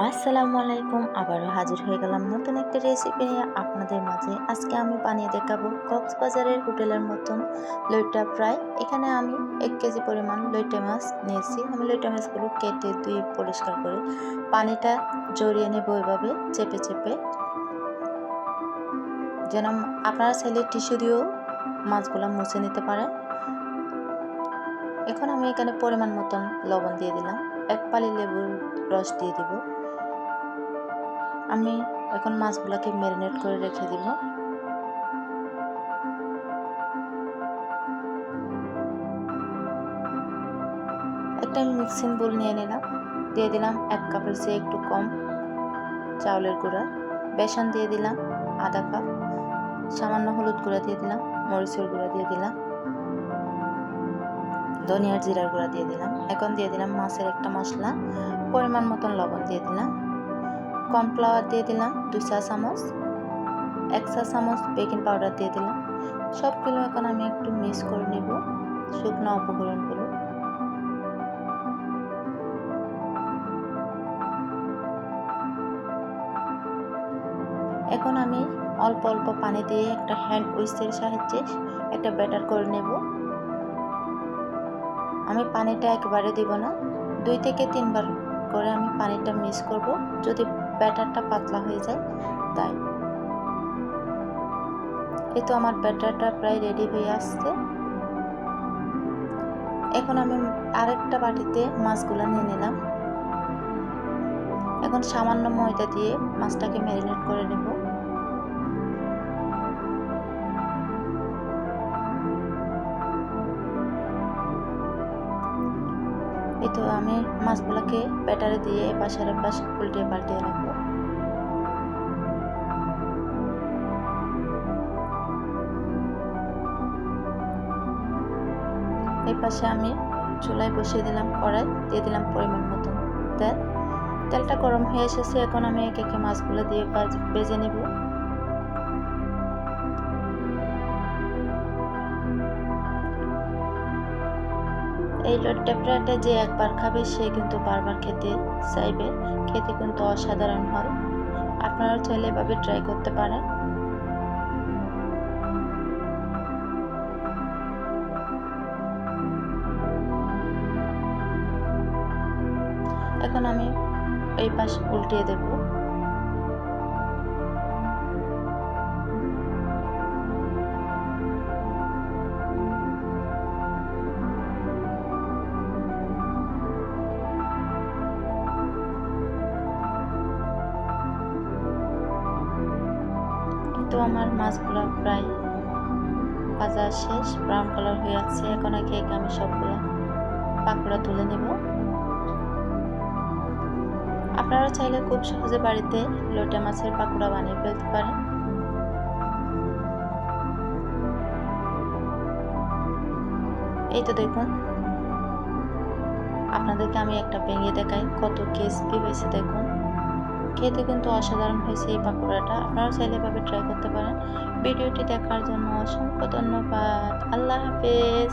আসসালামু আলাইকুম। আবারও হাজির হয়ে গেলাম নতুন একটা রেসিপি নিয়ে আপনাদের মাঝে। আজকে আমি বানিয়ে দেখাবো কক্সবাজারের হোটেলের মতন লইট্টা ফ্রাই। এখানে আমি 1 কেজি পরিমাণ লইট্টা মাছ নিয়েছি। আমি লইট্টা মাছগুলো কেটে ধুয়ে পরিষ্কার করে পানিটা ঝরিয়ে নেব এভাবে চেপে চেপে, যেন আপনারা চাইলে টিস্যু দিয়েও মাছগুলো মুছে নিতে পারেন। এখন আমি এখানে পরিমাণ মতন লবণ দিয়ে দিলাম, 1 পালি লেবুর রস দিয়ে দিব। আমি এখন মাছগুলোকে ম্যারিনেট করে রেখে দিব। একটা মিক্সিং বোল নিয়ে নিলাম, দিয়ে দিলাম 1 কাপের চেয়ে একটু কম চাউলের গুঁড়া, বেসন দিয়ে দিলাম আধা কাপ, সামান্য হলুদ গুঁড়া দিয়ে দিলাম, মরিচের গুঁড়া দিয়ে দিলাম, ধনিয়ার জিরার গুঁড়া দিয়ে দিলাম। এখন দিয়ে দিলাম মাছের একটা মশলা, পরিমাণ মতন লবণ দিয়ে দিলাম, কর্নফ্লাওয়ার দিয়ে দিলাম 2 চা চামচ, 1 চা চামচ বেকিং পাউডার দিয়ে দিলাম। সবগুলো এখন আমি একটু মিক্স করে নেব শুকনো উপকরণগুলো। এখন আমি অল্প অল্প পানি দিয়ে একটা হ্যান্ড উইস্কের সাহায্যে একটা ব্যাটার করে নেব। আমি পানিটা একবারে দিব না, 2 থেকে 3 বার করে আমি পানিটা মিক্স করব, যদি ব্যাটারটা পাতলা হয়ে যায় তাই। এই তো আমার ব্যাটারটা প্রায় রেডি হয়ে আসছে। এখন আমি আরেকটা বাটিতে মাছগুলো নিয়ে নিলাম। এখন সামান্য ময়দা দিয়ে মাছটাকে ম্যারিনেট করে নেব। এই তো আমি মাছগুলোকে ব্যাটারে দিয়ে এপাশের এপাশ উল্টে পাল্টিয়ে নেব। এই পাশে আমি চুলায় বসিয়ে দিলাম কড়াই, দিয়ে দিলাম পরিমাণ মতো তেল। তেলটা গরম হয়ে এসেছে, এখন আমি একে একে মাছগুলো দিয়ে ভেজে নেব। এই লইট্টা ফ্রাইটা যে একবার খাবে সে কিন্তু বারবার খেতে চাইবে, খেতে কিন্তু অসাধারণ হয়। আপনারা চাইলে এভাবে ট্রাই করতে পারেন। এখন আমি এই পাশ উল্টিয়ে দেব। তো আমার মাছগুলো প্রায় ভাজা শেষ, ব্রাউন কালার হয়ে যাচ্ছে। এখন একে একে আমি সবগুলো পাকোড়া তুলে নেব। আপনারা চাইলে খুব সহজে বাড়িতে লইট্টা মাছের পাকোড়া বানিয়ে ফেলতে পারেন। এই তো দেখুন, আপনাদেরকে আমি একটা ভেঙে দেখাই কত ক্রিস্পি হয়েছে। দেখুন, খেতে কিন্তু অসাধারণ হয়েছে এই পাকোড়াটা। আপনারা চাইলে এভাবে ট্রাই করতে পারেন। ভিডিওটি দেখার জন্য অসংখ্য ধন্যবাদ। আল্লাহ হাফেজ।